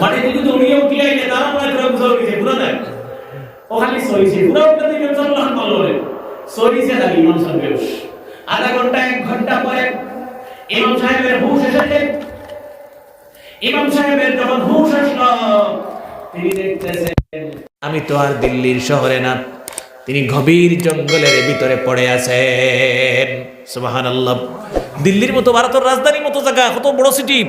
মানে যদি দৌড়িয়ে উঠে আইলে তারা মনে করে বুঝা হইছে পুরো দেয় ও খালি সইছে পুরো উঠতে ইমাম সাল্লাল্লাহু আলাইহি ওয়াসাল্লাম সইছে খালি ইমাম সাহেব আধা ঘন্টা 1 ঘন্টা পরে ইমাম সাহেবের হুঁশ এসেছে ইমাম সাহেবের যখন হুঁশ আসলো তিনি দেখতেছেন আমি তো আর দিল্লির শহরে না তিনি গভীর জঙ্গলের ভিতরে পড়ে আছেন সুবহানাল্লাহ দিল্লির মতো ভারতের রাজধানীর মতো জায়গা কত বড় সিটি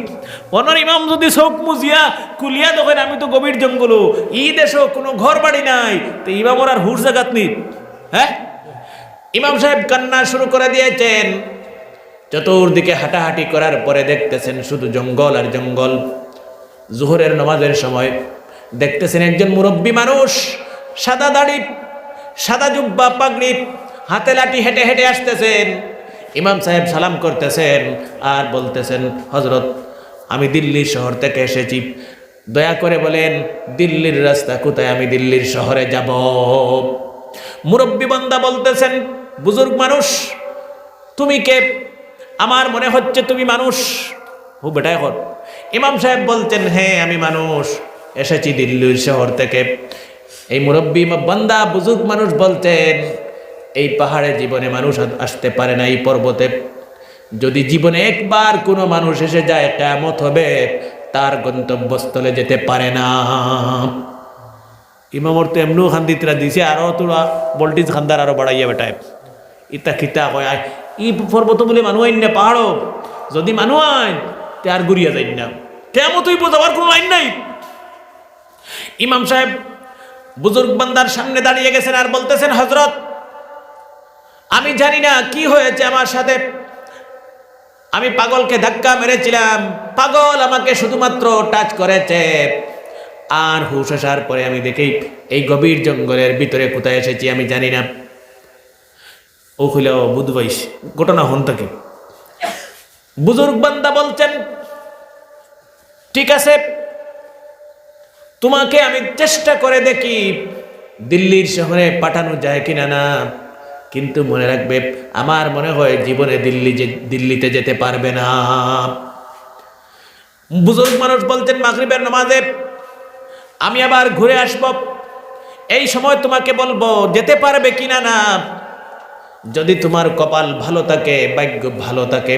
ওনার ইমাম যদি চোখ মুজিয়া কুলিয়া দেখেন আমি তো গভীর জঙ্গল ই দেশও কোনো ঘর বাড়ি নাই তো ইমামর আর হুশ জাগাত নি হ্যাঁ ইমাম সাহেব কান্না শুরু করে দিয়েছেন চতুর্দিকে হাঁটাহাঁটি করার পরে দেখতেছেন শুধু জঙ্গল আর জঙ্গল জোহরের নামাজের সময় দেখতেছেন একজন মুরব্বী মানুষ সাদা দাড়ি সাদা জুব্বা পাগড়ি হাতে লাঠি হেঁটে হেঁটে আসতেছেন ইমাম সাহেব সালাম করতেছেন আর বলতেছেন হযরত আমি দিল্লি শহর থেকে এসেছি দয়া করে বলেন দিল্লির রাস্তা কোথায় আমি দিল্লির শহরে যাব মুরব্বী বান্দা বলতেছেন বুজুর্গ মানুষ তুমি কে আমার মনে হচ্ছে তুমি মানুষ ও বেটা এখন ইমাম সাহেব বলছেন হ্যাঁ আমি মানুষ এসেছি দিল্লির শহর থেকে এই মুরব্বী বান্দা বুজুর্গ মানুষ বলতেন এই পাহাড়ে জীবনে মানুষ আসতে পারে না এই পর্বতে যদি জীবনে একবার কোনো মানুষ এসে যায় কিয়ামত হবে তার গন্তব্যস্থলে যেতে পারে না ইমামর তো এমনও খান্দিতরা দিছে আরো তোরা ভোল্টেজ খান্দার আরো বাড়াইয়া বেটায় ইতা খিতা কয় ই পর্বত বলে মানুষ আইন না পাহাড়ও যদি মানুষ আইন তে আর ঘুরিয়া যাই না কিয়ামতই বোঝাবার কোনো লাইন নাই ইমাম সাহেব বুজুর্গ বান্দার সামনে দাঁড়িয়ে গেছেন আর বলতেছেন হযরত আমি জানি না কি হয়েছে আমার সাথে আমি পাগলকে ধাক্কা মেরেছিলাম পাগল আমাকে শুধুমাত্র টাচ করেছে আর হুঁশ আসার পরে আমি দেখি এই গভীর জঙ্গলের ভিতরে কোথায় এসেছি আমি জানি না ও হইল বুধবাইশ ঘটনা হন থাকে বুজুর্গ বান্দা বলছেন ঠিক আছে তোমাকে আমি চেষ্টা করে দেখি দিল্লির শহরে পাঠানো যায় কিনা না কিন্তু মনে রাখবে আমার মনে হয় জীবনে দিল্লিতে যেতে পারবে না বুজুর্গ মানুষ বলছেন মাগরিবের নামাজে আমি আবার ঘুরে আসব এই সময় তোমাকে বলবো যেতে পারবে কিনা না যদি তোমার কপাল ভালো থাকে ভাগ্য ভালো থাকে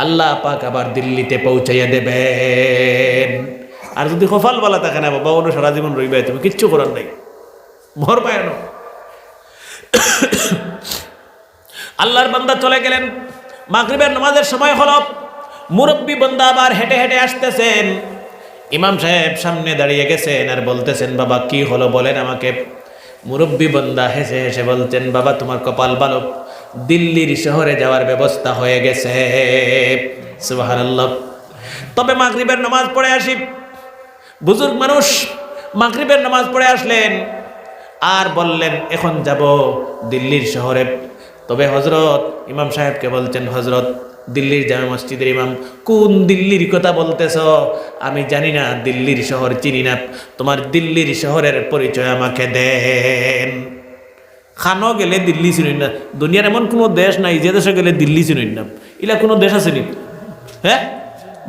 আল্লাহ পাক আবার দিল্লিতে পৌঁছাইয়া দেবেন আর যদি কপাল ভালো থাকে না বাবা ওর সারা জীবন রইবে তুমি কিচ্ছু করার নাই ভর পায় না আল্লাহর বান্দা চলে গেলেন মাগরিবের নামাজের সময় হলো মুরব্বী বান্দা আবার হেঁটে হেঁটে আসতেছেন ইমাম সাহেব সামনে দাঁড়িয়ে গেছেন আর বলতেছেন বাবা কি হলো বলেন আমাকে মুরব্বী বান্দা হেসে হেসে বলতেন বাবা তোমার কপাল ভালো দিল্লির শহরে যাওয়ার ব্যবস্থা হয়ে গেছে সুবহানাল্লাহ তবে মাগরিবের নামাজ পড়ে আসি বুজুর্গ মানুষ মাগরিবের নামাজ পড়ে আসলেন আর বললেন এখন যাব দিল্লির শহরে তবে হযরত ইমাম সাহেবকে বলছেন হযরত দিল্লির জামে মসজিদের ইমাম কোন দিল্লির কথা বলতেছ আমি জানি না দিল্লির শহর চিনি না তোমার দিল্লির শহরের পরিচয় আমাকে দেন খানো গেলে দিল্লি চিনি না দুনিয়ার এমন কোনো দেশ নাই যে দেশে গেলে দিল্লি চিনি না এলা কোনো দেশ আছে নি হ্যাঁ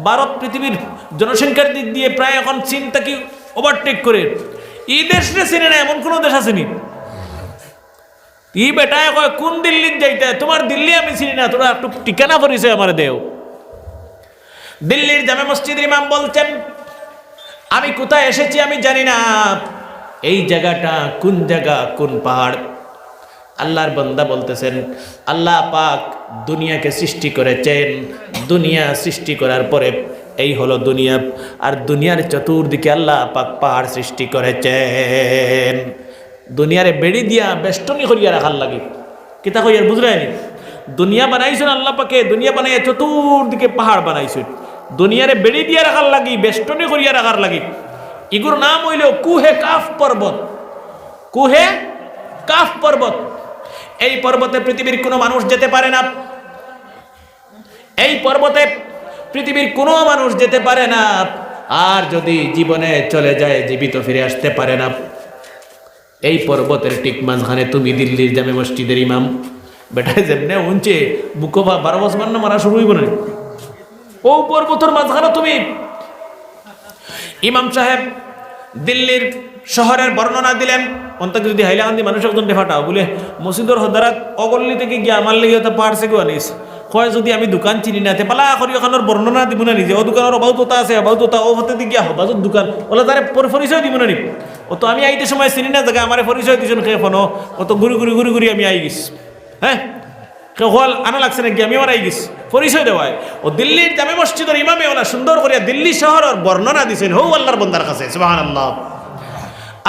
ভারত পৃথিবীর জনসংখ্যার দিক দিয়ে প্রায় এখন চীনটা কি ওভারটেক করে এই দেশে চিনে না এমন কোনো দেশ আছে নি ই বেটায় কয় কোন দিল্লির যাইতে তোমার দিল্লি আমি চিনি না তোরা একটু ঠিকানা পরিচয় আমার দেও দিল্লির জামে মসজিদের ইমাম বলছেন আমি কোথায় এসেছি আমি জানি না এই জায়গাটা কোন জায়গা কোন পাহাড় আল্লাহর বান্দা বলতেছেন আল্লাহ পাক দুনিয়াকে সৃষ্টি করেছেন দুনিয়া সৃষ্টি করার পরে এই হলো দুনিয়া আর দুনিয়ার চতুর্দিকে আল্লাহ পাক পাহাড় সৃষ্টি করেছেন দুনিয়ারে বেড়ি দিয়া বেষ্টনী করিয়া রাখার লাগে কিতা কইয়ার বুঝলেনি দুনিয়া বানাইছেন আল্লাহ পাকে দুনিয়া বানাইয়া চতুর্দিকে পাহাড় বানাইছেন দুনিয়ারে বেড়ি দিয়া রাখার লাগি বেষ্টনী করিয়া রাখার লাগি ইগুর নাম হইল কুহে কাফ পর্বত কুহে কাফ পর্বত এই পর্বতে পৃথিবীর কোনো মানুষ যেতে পারে না এই পর্বতে পৃথিবীর কোনো মানুষ যেতে পারে না আর যদি জীবনে চলে যায় জীবিত ফিরে আসতে পারে না এই পর্বতের ঠিক মাঝখানে তুমি দিল্লির জামে মসজিদের ইমাম বেটায় যেমনে উঞ্চে বুকোবা 12 বছর মারা শুরু হইব না ও পর্বতের মাঝখানে তুমি ইমাম সাহেব দিল্লির শহরের বর্ণনা দিলেন। অন্তত যদি হাইলাকান্দি মানুষ একজন ফাটাও বলে মসজিদর হদারাত অগল্লি থেকে গিয়ে আমার লেগে তো পারছে গো আনিস কয় যদি আমি দোকান চিনি না তে পালা করি ওখানের বর্ণনা দিব না নিজে ও দোকানের অবাউততা আছে অবাউততা ও হতে দি গিয়া হবাজত দোকান ওলা তারে পরিচয় দিব না নি ও তো আমি আইতে সময় চিনি না জায়গা আমার পরিচয় দিয়েছেন খেয়ে ফোনো ও তো ঘুরি আমি আই গেছি হ্যাঁ হল আনা লাগছে নাকি আমি আমার আই গেছি পরিচয় দেওয়ায় ও দিল্লির জামে মসজিদের ইমামে ওলা সুন্দর করিয়া দিল্লি শহরের বর্ণনা দিয়েছেন হৌ আল্লাহর বন্দার কাছে সুবহানাল্লাহ।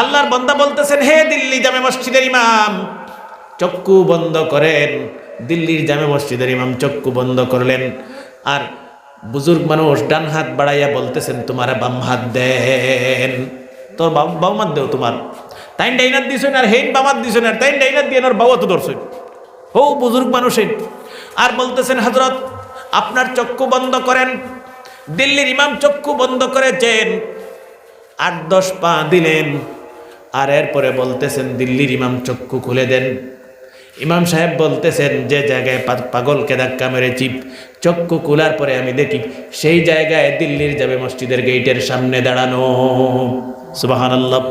আল্লাহর বান্দা বলতেছেন হে দিল্লি জামে মসজিদের ইমাম চক্ষু বন্ধ করেন। দিল্লির জামে মসজিদের ইমাম চক্ষু বন্ধ করলেন আর বুজুর্গ মানুষ ডান হাত বাড়াইয়া বলতেছেন তোমার বাম হাত দেন তোর বাম হাত দেও তোমার তাই ডাইনাত দিছেন আর হেন বাম হাত দিছেন আর তাই ডাইনাত দিয়ে আর বাউ তো ধরছেন ও বুজুর্গ মানুষের আর বলতেছেন হযরত আপনার চক্ষু বন্ধ করেন। দিল্লির ইমাম চক্ষু বন্ধ করেছেন 8-10 পা দিলেন আর এরপরে বলতেছেন দিল্লির ইমাম চক্ষু খুলে দেন। ইমাম সাহেব বলতেছেন যে জায়গায় পাগলকে ধাক্কা মেরেছি চক্ষু খোলার পরে আমি দেখি সেই জায়গায় দিল্লির জামে মসজিদের গেটের সামনে দাঁড়ানো সুবহানাল্লাহ।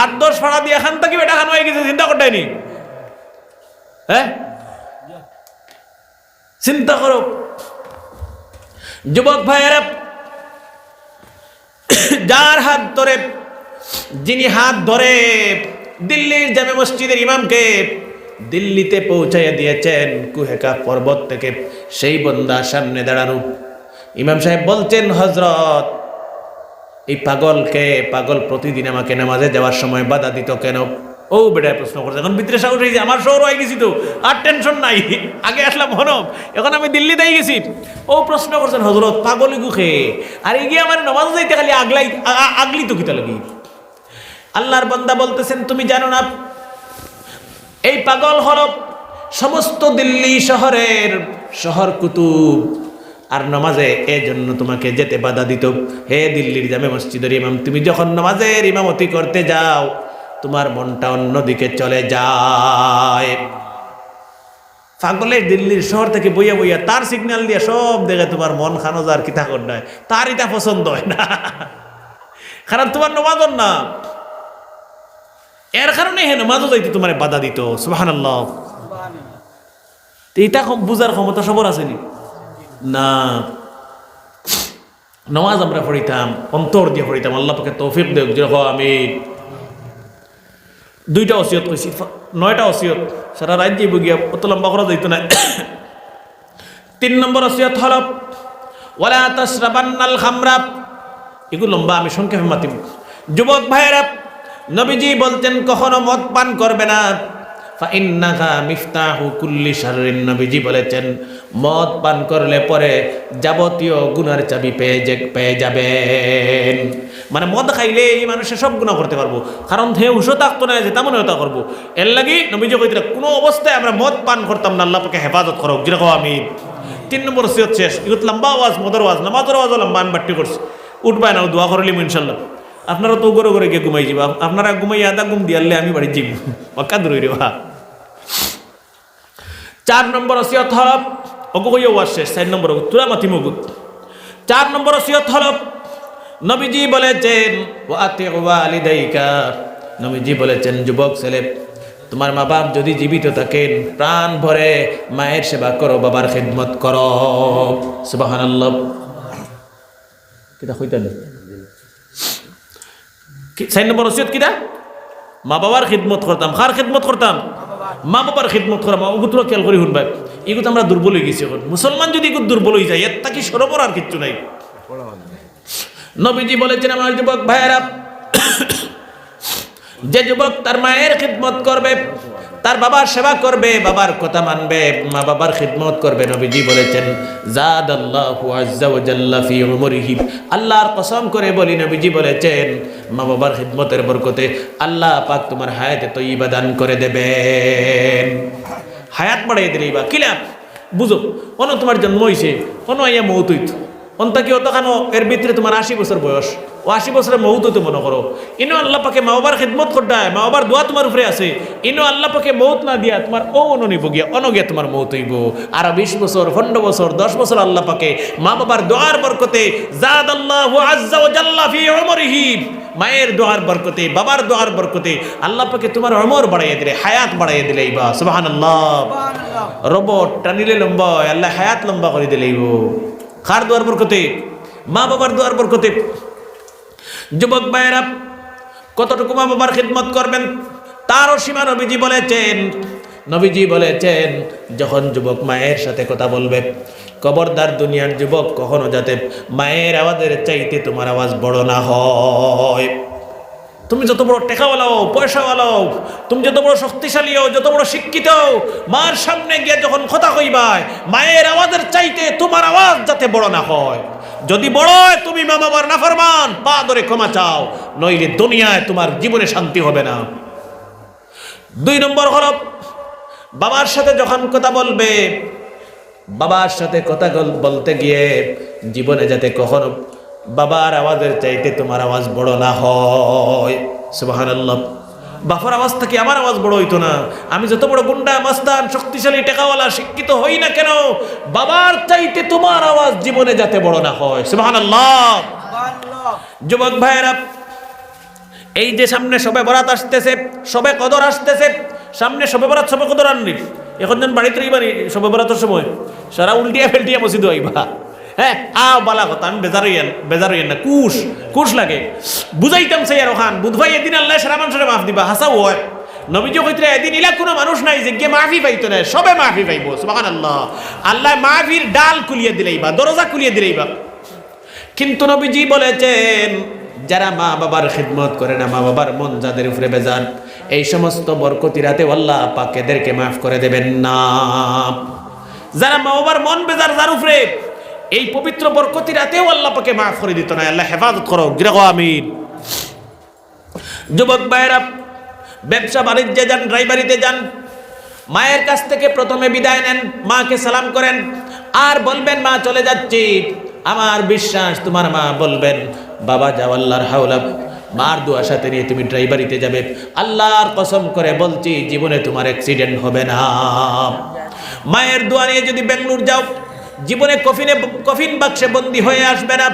8-10 ফাড়া দিয়ে এখান থেকে বেটা খান হয়ে গেছে চিন্তা করতেনি হ্যাঁ চিন্তা করো যুবক ভাইয়েরা যার হাত ধরে যিনি হাত ধরে দিল্লির জামে মসজিদের ইমামকে দিল্লিতে পৌঁছাইয়া দিয়েছেন কুহেকা পর্বত থেকে সেই বন্দা সামনে দাঁড়ানো। ইমাম সাহেব বলছেন হযরত এই পাগল প্রতিদিন আমাকে নামাজে যাওয়ার সময় বাধা দিত কেন? ও বেটায় প্রশ্ন করছে এখন ভিতরে সাহস হয়েছে আমার শহর হয়ে গেছি তো আর টেনশন নাই আগে আসলাম হনব এখন আমি দিল্লিতেই গেছি। ও প্রশ্ন করছেন হযরত পাগলি গুখে আর এগিয়ে আমার নামাজ যাইতে খালি আগলি তো কিতা লাগি। আল্লাহর বান্দা বলতেছেন তুমি জানো না এই পাগল হলো সমস্ত দিল্লি শহর কুতুব আর নামাজে এই জন্য তোমাকে যেতে বাধা দিত। হে দিল্লির জামে মসজিদের ইমাম তুমি যখন নামাজের ইমামতি করতে যাও তোমার মনটা অন্যদিকে চলে যায়। পাগলের দিল্লির শহর থেকে বইয়া তার সিগন্যাল দিয়ে সব দেখে তোমার মন খানো যার কিতা কর নয় তার এটা পছন্দ হয় না কারণ তোমার নামাজর না এর কারণে হে নামাজও যাইতে তোমার বাধা দিত সুবহানাল্লাহ। এটা বুঝার ক্ষমতা সবার আসেনি না। নামাজ আমরা পড়িতাম অন্তর দিয়ে পড়িতাম আল্লাহ পাকে তৌফিক দেখ যে আমি 2টা ওসিয়ত কইছি 9টা ওসিয়ত সারা রাত যাইব গিয়া অত লম্বা করা যাইতো না। 3 নম্বর ওসিয়ত হলো ওয়ালা তাশরাবান্নাল খামরা এগুলো লম্বা আমি সংক্ষেপে মাতিব। যুবক ভাইয়েরা নবীজি বলতেন কখনো মদ পান করবে না ফাইন্নাহা মিফতাহু কুল্লি শাররিন। নবীজি বলেছেন মদ পান করলে পরে যাবতীয় গুনার চাবি পেয়ে যাবেন। মানে মদ খাইলে এই মানুষের সব গুনাহ করতে পারবো কারণ হে হুশো থাকতো না যে তেমন হতা করবো। এর লাগি নবীজি কইতেন কোনো অবস্থায় আমরা মদ পান করতাম না আল্লাহ পাকে হেফাজত করুক যেরকম আমি। 3 নম্বর ওসিয়ত শেষ এগুলো লম্বা আওয়াজ মদর আওয়াজ নামাজের আওয়াজও লম্বা আমি বাট্টি করছি উঠবাই না দোয়া করলিম ইনশাল্লাহ। আপনারা তো ঘরে গিয়ে ঘুমাই যাবা আপনারা ঘুমাই আদা ঘুম দিয়ালে আমি বাড়ি যাইব অকা দূর রে বা। 4 নম্বর ওসিয়ত হলো অগোয় ওয়াজ শেষ 4 নম্বর তুরা মাতি মগুত। 4 নম্বর ওসিয়ত হলো নবীজি বলেছেন ওয়া আতিউ ওয়ালিদাইকা। নবীজি বলেছেন যুবক ছেলে তোমার মা বাপ যদি জীবিত থাকেন প্রাণ ভরে মায়ের সেবা করো বাবার খিদমত করো সুবহানাল্লাহ। কিটা কইতালে 4 নম্বর ওসিয়ত কিটা মা বাবার খিদমত করতাম কার খিদমত করতাম মা বাবার খিদমত করা ওগুলো খেয়াল করে শুনবা এগুলো আমরা দুর্বল হয়ে গেছি এখন মুসলমান যদি এগুলো দুর্বল হয়ে যায় এর তা কি সরবর আর কিচ্ছু নাই। নবীজি বলেছেন আমার যুবক ভাইয়েরা যে যুবক তার মায়ের খিদমত করবে তার বাবার সেবা করবে বাবার কথা মানবে মা বাবার খিদমত করবে নবীজি বলেছেন জাদাল্লাহু আযজা ওয়া জাল্লা ফি উমরিহি। আল্লাহর কসম করে বলি নবীজি বলেছেন মা বাবার খিদমতের বরকতে আল্লাহ পাক তোমার হায়াতে তয়্যিবা দান করে দেবেন। হায়াত বাড়াই দিলেই বা কিলা বুঝো অন তোমার জন্ম হইছে অন আইয়া মৌত হইতো অন্তা কি অতখানো এর ভিতরে তোমার 80 বছর বয়স, ও 80 বছরের মৌত তো মনে করো, ইনো আল্লাহ পাকে মা বাবার খেদমত করতে, মা বাবার দোয়া তোমার উপরে আছে, ইনো আল্লাহ পাকে মৌত না দিয়া তোমার ও অননিব গিয়া অনগিয়া তোমার মৌত হইব। আর 20 বছর 15 বছর 10 বছর আল্লাহ পাকে মা বাবার দোয়ার বরকতে জাদাল্লাহু আজ্জা ওয়া জাল্লা ফি উমরিহি, মায়ের দোয়ার বরকতে বাবার দোয়ার বরকতে আল্লাহ পাকে তোমার উমর বাড়াইয়া দিলে, হায়াত বাড়াইয়া দিলেই বা সুবহানাল্লাহ। রোবট টানিলে লম্বা আল্লাহ হায়াত লম্বা করে দিলেই গো। কার দোয়ার বরকতে? মা বাবার দোয়ার বরকতে। যুবক ভাইয়েরা, কতটুকু মা বাবার খিদমত করবেন তারও সীমা নবীজি বলেছেন যখন যুবক মায়ের সাথে কথা বলবে, খবরদার দুনিয়ার যুবক কখনো যাতে মায়ের আওয়াজের চাইতে তোমার আওয়াজ বড় না হয়। তুমি যত বড় টেকাওয়ালা হও, পয়সাওয়ালা হও, তুমি যত বড় শক্তিশালী হও, যত বড় শিক্ষিত হও, মার সামনে গিয়ে যখন কথা কইবাই মায়ের আওয়াজের চাইতে তোমার আওয়াজ যাতে বড় না হয়। যদি বড় হয় তুমি মা বাবার নাফরমান, পা ধরে ক্ষমা চাও, নইলে দুনিয়ায় তোমার জীবনে শান্তি হবে না। 2 নম্বর হলো বাবার সাথে যখন কথা বলবে, বাবার সাথে কথা বলতে গিয়ে জীবনে যাতে কখনো বাবার আওয়াজের চাইতে তোমার আওয়াজ বড় না হয়। সুবহানাল্লাহ। বাবার আওয়াজ থেকে আমার আওয়াজ বড় হইতো না। আমি যত বড় গুন্ডা মাস্তান শক্তিশালী টেকাওয়ালা শিক্ষিত হই না কেন, বাবার চাইতে তোমার আওয়াজ জীবনে যাতে বড় না হয়। সুবহানাল্লাহ। যুবক ভাইয়েরা, এই যে সামনে শবে বরাত আসতেছে, শবে কদর আসতেছে, সামনে শবে বরাত শবে কদর আনলি, এখন যেন বাড়িতে রইবানি শবে বরাতের সময় সারা উল্টিয়া ফেলটিয়া মসজিদ হইবা। হ্যাঁ বালা কথা, আমি বেজার হইয়েন না, কুশ লাগে বুঝাইতাম সেই আর ওখান বুধবাই এদিন আল্লাহ সারা মানুষের মাফ দিবা। হাসাও হয় নবীজি কইতে এদিন ইলা কোনো মানুষ নাই যে গিয়ে মাফি পাইতো না, সবে মাফি পাইব। সুবহানাল্লাহ। আল্লাহ মাফির ডাল খুলিয়ে দিলেইবা, দরজা খুলিয়ে দিলেইবা। কিন্তু নবীজি বলেছেন যারা মা বাবার খিদমত করে না, মা বাবার মন যাদের উপরে বেজার, এই সমস্ত বরকতি রাতে আল্লাহ পাক এদেরকে মাফ করে দেবেন না। যারা মা বাবার মন বেজার যার উপরে, এই পবিত্র বরকতি রাতেও আল্লাহ পাকে মাফ করে দিত না। আল্লাহ হেফাজত করো, গিরাগো আমিন। যুবক ভাইয়েরা, ব্যবসা বাণিজ্যে যান, ড্রাইভারিতে যান, মায়ের কাছ থেকে প্রথমে বিদায় নেন, মাকে সালাম করেন, আর বলবেন মা চলে যাচ্ছি। আমার বিশ্বাস তোমার মা বলবেন বাবা যাও, আল্লাহর হাওলা। মার দোয়া সাথে নিয়ে তুমি ড্রাইভারিতে যাবে, আল্লাহর কসম করে বলছি জীবনে তোমার অ্যাক্সিডেন্ট হবে না। মায়ের দোয়া নিয়ে যদি বেঙ্গলুর যাও, জীবনে কফিন বাক্সে বন্দী হয়ে আসবে না।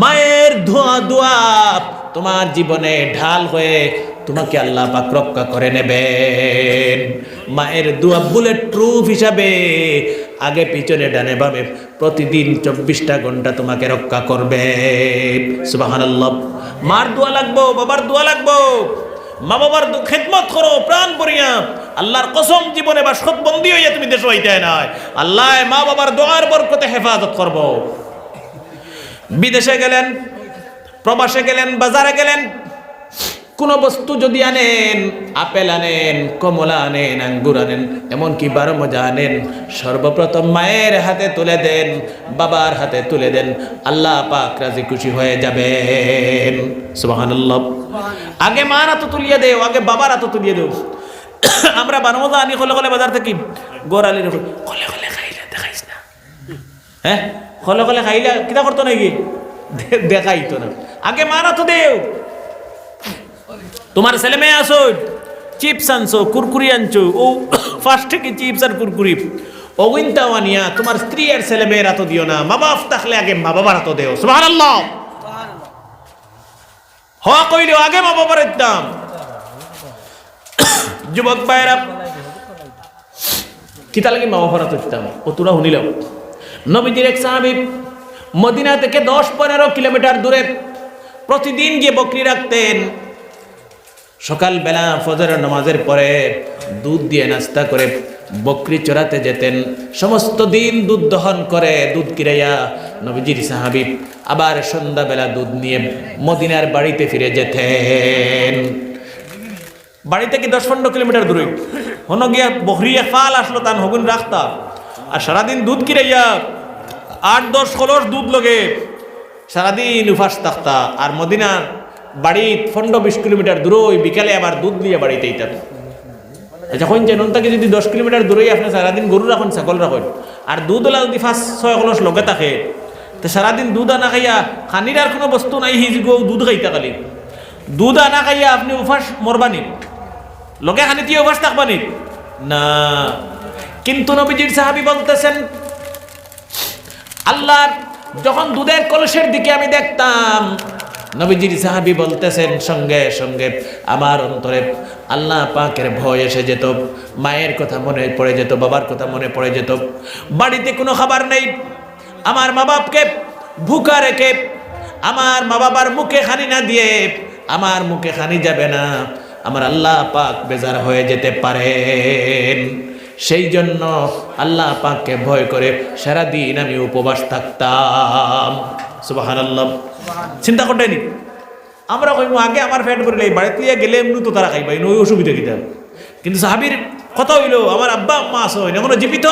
মায়ের দোয়া তোমার জীবনে ঢাল হয়ে তোমাকে আল্লাহ পাক রক্ষা করে নেবেন। মায়ের দোয়া বুলেট প্রুফ হিসাবে আগে পিছনে ডানে বামে প্রতিদিন 24টা ঘন্টা তোমাকে রক্ষা করবে। সুবহানাল্লাহ। মার দোয়া লাগবো, বাবার দোয়া লাগবো। মা বাবার খেদমত করো প্রাণ পড়িয়া, আল্লাহর কসম জীবনে বা সৎবন্দি হইয়া তুমি দেশ হইতে নাই, আল্লাহ মা বাবার দোয়ার বরকতে হেফাজত করব। বিদেশে গেলেন, প্রবাসে গেলেন, বাজারে গেলেন, কোন বস্তু যদি আনেন, আপেল আনেন, কমলা আনেন, আঙ্গুর আনেন, এমনকি 12 মজা আনেন, সর্বপ্রথম মায়ের হাতে তুলে দেন, বাবার হাতে তুলে দেন, আল্লাহ পাক রাজি খুশি হয়ে যাবেন। সুবহানাল্লাহ। আগে মার হাতে তুলিয়ে দেও, আগে বাবার হাতে তুলিয়ে দেও। আমরা 12 মজা আনি খলে বাজার থেকে, গোড়ালির খলে খাইলে দেখাইস না। হ্যাঁ, খলে খাইলে কিতা করতো নাকি, দেখাইতো না। আগে মার হাতে দেও। তোমার ছেলে মেয়ে আসো, চিপস আনছো, কুরকুরি আনছো, ও ফার্স্ট থেকে চিপস আর কুরকুরি ওগুনটাও আনিয়া তোমার স্ত্রী আর ছেলে মেয়ের হাতে দিও না। মা বাপ থাকলে আগে মা বাবার হাতে দেও। সুবহানাল্লাহ। হওয়া কইলেও আগে মা বাবার দাম। যুবক ভাইরা, কিতা লাগে মা বাবার হাতে দিতাম, ও তোরা শুনিলাম। নবীজির এক সাহাবী মদিনা থেকে 10-15 কিলোমিটার দূরে প্রতিদিন গিয়ে বকরি রাখতেন। সকালবেলা ফজরের নামাজের পরে দুধ দিয়ে নাস্তা করে বকরি চড়াতে যেতেন। সমস্ত দিন দুধ দহন করে দুধ কিরাইয়া নবীজির সাহাবী আবার সন্ধ্যাবেলা দুধ নিয়ে মদিনার বাড়িতে ফিরে যেতেন। বাড়ি থেকে 10-15 কিলোমিটার দূরে হন গিয়া বকরি ফাল আসলো, তান হগুন রাখতাম। আর সারাদিন দুধ কিরাইয়া 8-10 কলস দুধ লগে সারাদিন উপাস থাকতা। আর মদিনার বাড়ি 15-20 কিলোমিটার দূরে, ওই বিকালে আবার দুধ নিয়ে বাড়িতে এইতাম। যখন চেনন তাকে যদি 10 কিলোমিটার দূরেই আপনি সারাদিন গরু রাখুন, ছাগল রাখুন, আর দুধওয়ালা যদি 5-6 কলস লগে থাকে, তো সারাদিন দুধ আনা খাইয়া খানির আর কোনো বস্তু নাই, গো দুধ খাইতা খালি দুধ আনা খাইয়া আপনি উপাস মরবানি, লোকে খানি দিয়ে উপাস থাকবানি না। কিন্তু নবীজির সাহাবী বলতেছেন, আল্লাহর যখন দুধের কলসের দিকে আমি দেখতাম, নবীজির সাহাবী বলতেছেন সঙ্গে সঙ্গে আমার অন্তরে আল্লাহ পাকের ভয় এসে যেত, মায়ের কথা মনে পড়ে যেত, বাবার কথা মনে পড়ে যেত। বাড়িতে কোনো খাবার নেই, আমার মা বাপকে ভুকা রেখে আমার মা বাবার মুখে খানি না দিয়ে আমার মুখে খানি যাবে না, আমার আল্লাহ পাক বেজার হয়ে যেতে পারেন। সেই জন্য আল্লাহ পাককে ভয় করে সারাদিন আমি উপবাস থাকতাম। সুবহানাল্লাহ। চিন্তা করতেনি আমরা কইমু আগে আমার পেট ভরলে বাড়িতে গেলে এমনি তো তারা খাইবাই নই, অসুবিধা কিতা। কিন্তু সাহাবীর কথা হইল আমার আব্বা আম্মা আছে এখনো জীবিত,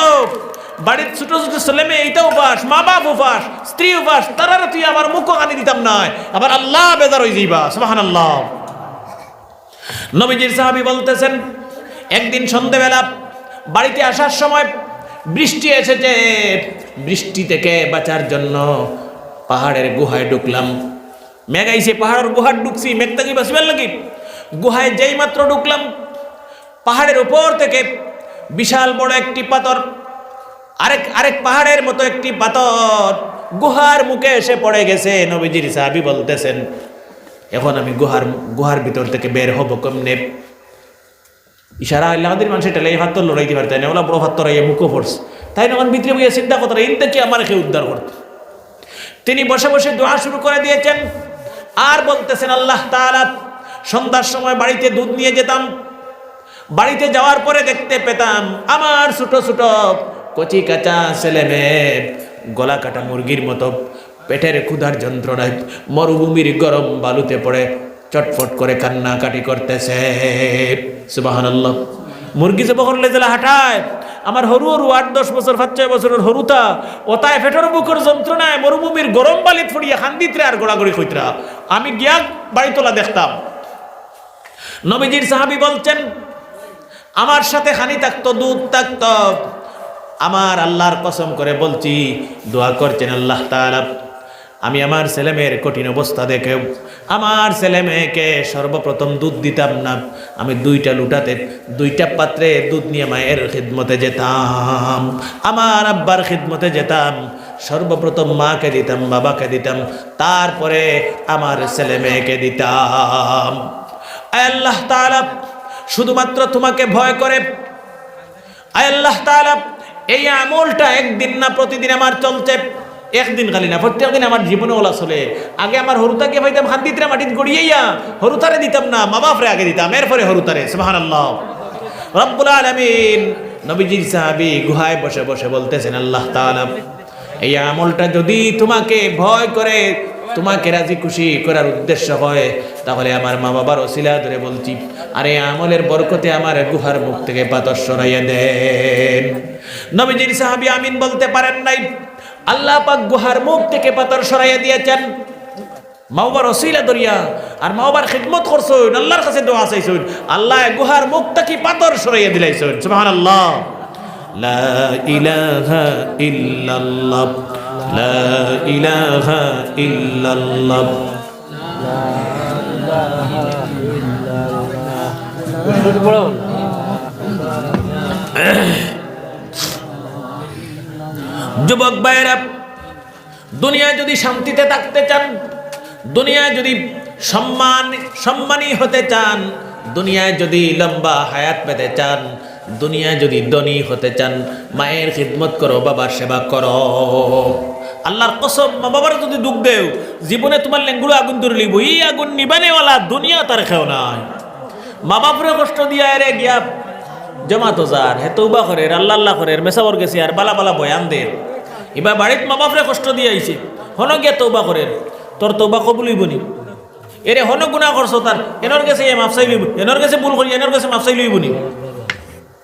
বাড়ির ছোট ছোট ছেলে মেয়ে এইটা উপাস, মা বাপ উপাস, স্ত্রী উপাস, তারা তুই আমার মুখ কানি দিতাম না, আবার আল্লাহ বেজার হয়ে যাইবা। সুবহানাল্লাহ। নবীজির সাহাবী বলতেছেন, একদিন সন্ধ্যাবেলা বাড়িতে আসার সময় বৃষ্টি এসেছে, বৃষ্টি থেকে বাঁচার জন্য পাহাড়ের গুহায় ঢুকলাম। মেঘ আইছে, পাহাড়ের গুহায় ঢুকছি, মেঘ থেকে বাঁচবার লাগি। গুহায় যেই মাত্র ঢুকলাম, পাহাড়ের উপর থেকে বিশাল বড় একটি পাথর, আরেক পাহাড়ের মতো একটি পাথর গুহার মুখে এসে পড়ে গেছে। নবীজির সাহাবী বলতেছেন, এখন আমি গুহার ভিতর থেকে বের হব কেমনে? ইশারা আল্লাহদের মানুষের টেলে এই হাত লড়াইতে পারতেন না, ওলা বড় হাত রাইয়া মুখও পড়ছে, তাই না? ভিতরে বইয়া চিন্তা করতে ইনতে কি আমার কেউ উদ্ধার করতে। তিনি বসে বসে দোয়া শুরু করে দিয়েছেন আর বলতেছেন, আল্লাহ তাআলা, সন্ধ্যার সময় বাড়িতে দুধ নিয়ে যেতাম, বাড়িতে যাওয়ার পরে দেখতে পেতাম আমার ছোট ছোট কচি কাঁচা ছেলে মেয়ে গলা কাটা মুরগির মতো পেটের ক্ষুধার যন্ত্রণায় মরুভূমির গরম বালুতে পড়ে চটফট করে কান্নাকাটি করতেছে। সুবহানাল্লাহ। মুরগি যে বকর লেজেলা হাঁটায়, আমার হরু 8-10 বছর 5-6 বছরের হরুতা ওতায় পেটের বুকের যন্ত্রণায় মরুভূমির গরম বালিত ফড়িয়া খান্দিতরা আর গোড়াগড়ি কইতরা। আমি গিয়া বাড়িতলা দেখতাম। নবীজির সাহাবী বলছেন, আমার সাথে খানি থাকতো, দুধ থাকতো। আমার আল্লাহর কসম করে বলছি, দোয়া করছেন আল্লাহ তাআলা, আমি আমার ছেলে মেয়ের কঠিন অবস্থা দেখে আমার ছেলে মেয়েকে সর্বপ্রথম দুধ দিতাম না, আমি 2টা লুটাতে 2টা পাত্রে দুধ নিয়ে মায়ের খিদমতে যেতাম, আমার আব্বার খিদমতে যেতাম। সর্বপ্রথম মাকে দিতাম, বাবাকে দিতাম, তারপরে আমার ছেলে মেয়েকে দিতাম। আয় আল্লাহ তাআলা, শুধুমাত্র তোমাকে ভয় করে আয় আল্লাহ তাআলা এই আমলটা একদিন না প্রতিদিন আমার চলছে, একদিন খালি না, প্রত্যেকদিন আমার জীবনে ওলা চলে। আগে আমার হরুতাকে পাইতাম খান্দিতরা মাটিত গড়িয়াইয়া, হরুতারে দিতাম না, মা বাপরে আগে দিতাম, এরপরে হরুতারে। সুবহানাল্লাহ। রব্বুল আলামিন নবীজির সাহাবী গুহায় বসে বসে বলতেছেন, আল্লাহ তাআলা, এই আমলটা যদি তোমাকে ভয় করে, তোমাকে রাজি খুশি করার উদ্দেশ্য হয়, তাহলে আমার মা বাবার ওসিলা ধরে বলছি, আরে আমলের বরকতে আমার গুহার মুখ থেকে পাথর সরাইয়া দেন। নবীজির সাহাবী আমিন বলতে পারেন নাই, আল্লাহ পাক গুহার মুখ থেকে পাথর সরাইয়া দিয়েছেন। মা বাবার ওসিলা ধরিয়া আর মা বাবার খিদমত করছেন, আল্লাহর কাছে দোয়া চাইছেন, আল্লাহ গুহার মুখটা কি পাথর সরাইয়া দিলাইছেন। সুবহানাল্লাহ। লা ইলাহা ইল্লাল্লাহ, লা ইলাহা ইল্লাল্লাহ, লা ইলাহা ইল্লাল্লাহ। যুবক ভাইরা, দুনিয়ায় যদি শান্তিতে থাকতে চান, দুনিয়ায় যদি সম্মানী হতে চান, দুনিয়ায় যদি লম্বা হায়াত পেতে চান, দুনিয়ায় যদি ধনী হতে চান, মায়ের খিদমত করো, বাবার সেবা করো। আল্লাহর কসম, মা বাবার যদি দুঃখ দেও, জীবনে তোমার লেঙ্গুড়ো আগুন ধরে লিব, এই আগুন নিবানেওয়ালা দুনিয়া তার খেও নাই। মা বাপরে কষ্ট দিয়া রে গিয়া জমাতো যার হে তৌবা করে, আল্লাহ আল্লাহ করে, মেসাবর গেছে আর বালা বালা বয়ান দে। এবার বাড়িত মা বাপরে কষ্ট দিয়ে আইছে, হন গিয়া তৌবা করে, তোর তৌবা কবুল হইব নি? এরে হন গুনাহ করছো, তার এনর কাছে মাফ চাই লইব, এনর কাছে ভুল করি এনর কাছে মাফ চাই লইব নি?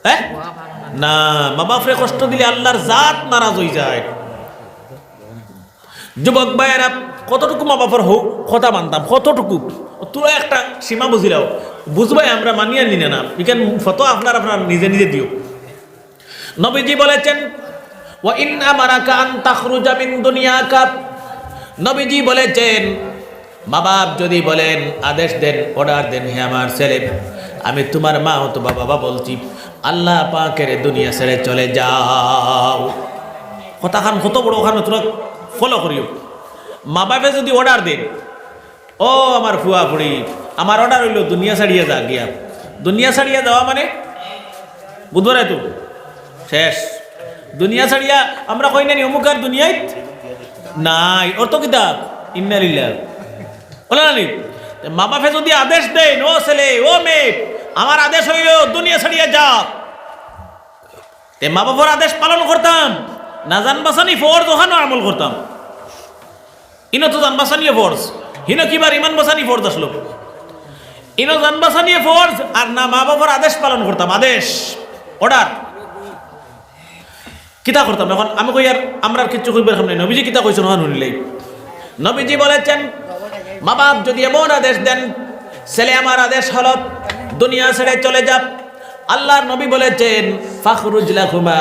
হ্যাঁ না, মা বাপরে কষ্ট দিলে আল্লাহর জাত নারাজ হয়ে যায়। যুবক ভাইয়েরা, কতটুকু মা বাপের কথা মানতাম, কতটুকু তোরা একটা সীমা বুঝিলাও, বুঝবাই আমরা মানিয়ে নিনে না, এখানে ফটো আপনার নিজে নিজে দিও। নবীজি বলেছেন, ওয়া ইন আমারাকা আন তাখরুজা মিন দুনিয়াকা নবীজি বলেছেন মা বাপ যদি বলেন আদেশ দেন অর্ডার দেন, হে আমার ছেলে আমি তোমার মা অথবা বাবা বলছি আল্লাহ পাকের দুনিয়া ছেড়ে চলে যাও। কথাখান কত বড় ওখানে তোরা ফলো করিও। মা বাপে যদি অর্ডার দেন, ও আমার ফুয়া ফুড়ি আমার অর্ডার হইল দুনিয়া ছাড়িয়ে যা গিয়া, দুনিয়া ছাড়িয়ে যাওয়া মানে বুধবারে তো শেষ। দুনিয়া ছাড়িয়া আমরা কই না অমুকার দুনিয়ায় নাই, ওর তো কিতাব ইন্নালিল্লাহ বলে না। মা বাপে যদি আদেশ দেন, ও ছেলে ও মেয়ে আমার আদেশ হইল দুনিয়া ছাড়িয়ে যা, মা বাবার আদেশ পালন করতাম না। জানবাসানি ফরজ ওখানে আমল করতাম। ইনো তো জানবাসানিয়ে ফরজ, হিনো কিবার ইমান বাসানি ফরজ আসলো। ইনো জানবাসানিয়ে ফরজ আর না মা বাবার আদেশ পালন করতাম। আদেশ অর্ডার কিতা করতাম। এখন আমি কই আর আমরা কিচ্ছু কইবার সামনে নবীজি কিতা কইছেন ওখানে শুনলেই। নবীজি বলেছেন মা বাপ যদি এমন আদেশ দেন, ছেলে আমার আদেশ হলো দুনিয়া ছেড়ে চলে যা, আল্লাহর নবী বলেছেন ফাখরুজ লাকুমা,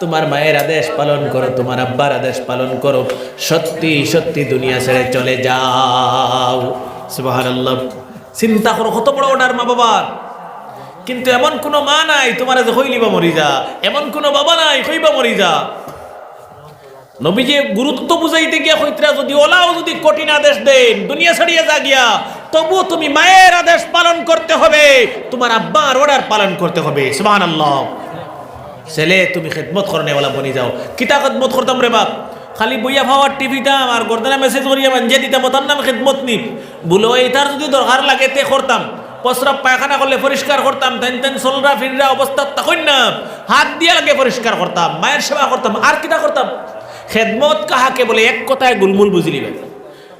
তোমার মায়ের আদেশ পালন করো, তোমার আব্বার আদেশ পালন করো, সত্যি সত্যি দুনিয়া ছেড়ে চলে যাও। সুবহানাল্লাহ। চিন্তা করো কত বড় অর্ডার মা বাবার। কিন্তু এমন কোনো মা নাই তোমার যে হইলিবা মরি যা, এমন কোনো বাবা নাই হইবা মরি যা। নবীজি গুরুত্ব বুঝাইতে গিয়া হইতরা যদি ওলাও যদি কঠিন আদেশ দেন দুনিয়া ছাড়িয়ে যা গিয়া, তবু তুমি মায়ের আদেশ পালন করতে হবে, তোমার আব্বার অর্ডার পালন করতে হবে। সুবহানাল্লাহ। ছেলে তুমি খেদমত করনে ওলা বনি যাও। কিতা খেদমত করতাম রে বাপ, খালি বইয়া ভাওয়ার টিভিটাম আর গর্দানা মেসেজ করিয়া বাঞ্জিয়ে দিতাম, ওটার নাম খেদমত নি। বলো এইটার যদি দরকার লাগে তে করতাম, প্রস্রাব পায়খানা করলে পরিষ্কার করতাম, তেন তেন চলরা ফিররা অবস্থা তখন না হাত দিয়ে লাগে পরিষ্কার করতাম, মায়ের সেবা করতাম। আর কিতা করতাম? খেদমত কাহাকে বলে এক কথায় গুলমুল বুঝিলিবে।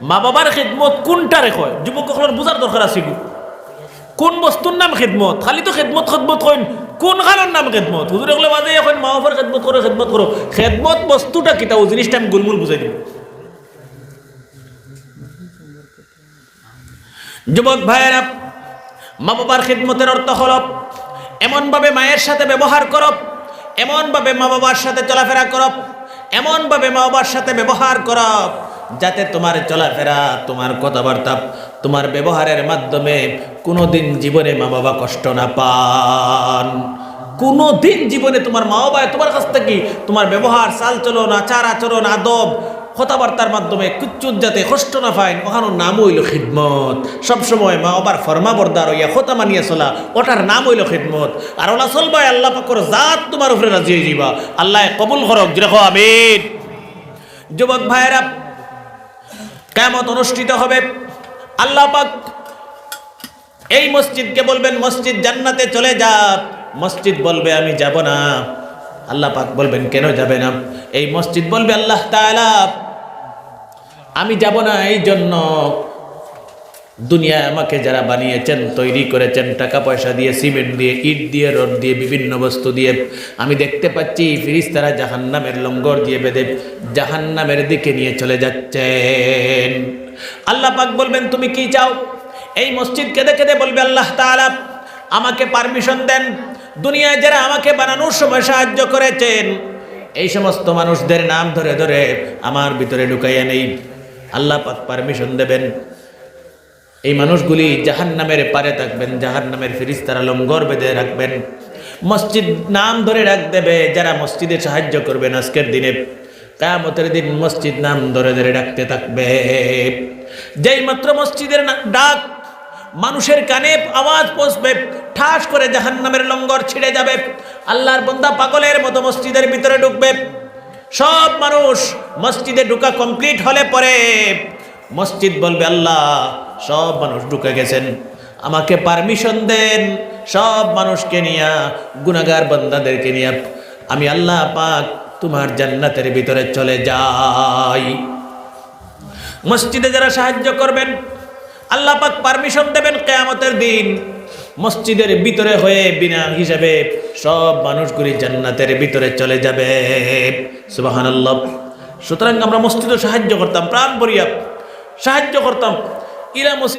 মা বাবার খেদমত কোনটা রেখো যুবকসকলের বুঝার দরকার আছে। কোন বস্তুর নাম খেদমত? খালি তো খেদমত খেদমত কইন, কোন খানোর নাম খেদমত? হুজুর এগুলো বাজে এখন মা বাবার খেদমত করো খেদমত করো। খেদমত বস্তুটা কিতা ও জিনিসটা আমি গুলমুল বুঝাই দিব। যুবক ভাইয়েরা, মা বাবার খেদমতের অর্থ হলো এমনভাবে মায়ের সাথে ব্যবহার করো, এমনভাবে মা বাবার সাথে চলাফেরা করো, এমনভাবে মা বাবার সাথে ব্যবহার করো যাতে তোমার চলাফেরা, তোমার কথাবার্তা, তোমার ব্যবহারের মাধ্যমে কোনোদিন জীবনে মা বাবা কষ্ট না পান। কোনোদিন জীবনে তোমার মা বাবা তোমার কাছ থেকে তোমার ব্যবহার, চালচলন, আচার আচরণ, আদব, কথাবার্তার মাধ্যমে কিচ্ছুত যাতে কষ্ট না পায়, ওখানে নাম হইল খিদমত। সবসময় মা বাবার ফরমা বরদার হইয়া কথা মানিয়ে চলা, ওটার নাম হইল খিদমত। আর ওলা চলবাই আল্লাহ পাকর জাত তোমার উপরে রাজি হয়ে যাবা। আল্লাহ কবুল করক, দেখো আমিন। যুবক ভাইয়েরা, কিয়ামত অনুষ্ঠিত হবে। আল্লাহ পাক এই মসজিদকে বলবেন মসজিদ জান্নাতে চলে যা, মসজিদ বলবে আমি যাব না। আল্লাহ পাক বলবেন কেন যাবে না? এই মসজিদ বলবে আল্লাহ তাআলা আমি যাব না এই জন্য দুনিয়ায় আমাকে যারা বানিয়েছেন, তৈরি করেছেন, টাকা পয়সা দিয়ে, সিমেন্ট দিয়ে, ইট দিয়ে, রড দিয়ে, বিভিন্ন বস্তু দিয়ে, আমি দেখতে পাচ্ছি ফেরেশতারা জাহান্নামের লঙ্গর দিয়ে বেঁধে জাহান্নামের দিকে নিয়ে চলে যাচ্ছেন। আল্লাহ পাক বলবেন তুমি কি চাও? এই মসজিদ কেঁদে কেঁদে বলবে আল্লাহ তাআলা আমাকে পারমিশন দেন, দুনিয়ায় যারা আমাকে বানানোর সময় সাহায্য করেছেন এই সমস্ত মানুষদের নাম ধরে ধরে আমার ভিতরে ঢুকাইয়া নেই। আল্লাহ পাক পারমিশন দেবেন, এই মানুষগুলি জাহান্নামের পারে থাকবেন, জাহান্নামের ফেরেশতারা লঙ্গর বেঁধে রাখবেন, মসজিদ নাম ধরে ডাক দেবে যারা মসজিদে সাহায্য করবেন। আজকের দিনে কিয়ামতের দিন মসজিদ নাম ধরে ধরে ডাকতে থাকবে। যেই মাত্র মসজিদের ডাক মানুষের কানে আওয়াজ পৌঁছবে, ঠাস করে জাহান্নামের লঙ্গর ছিঁড়ে যাবে। আল্লাহর বান্দা পাগলের মতো মসজিদের ভিতরে ঢুকবে। সব মানুষ মসজিদে ঢুকা কমপ্লিট হলে পরে মসজিদ বলবে আল্লাহ সব মানুষ ঢুকে গেছেন, আমাকে পারমিশন দেন সব মানুষকে নিয়া, গুনাহগার বান্দাদেরকে নিয়া আমি আল্লাহ পাক তোমার জান্নাতের ভিতরে চলে যাই। মসজিদে যারা সাহায্য করবেন আল্লাহ পাক পারমিশন দেবেন কিয়ামতের দিন মসজিদের ভিতরে হয়ে বিনা হিসাবে সব মানুষগুলি জান্নাতের ভিতরে চলে যাবে। সুবহানাল্লাহ। সুতরাং আমরা মসজিদে সাহায্য করতাম, প্রাণ ভরিয়া সাহায্য করতাম। ইরা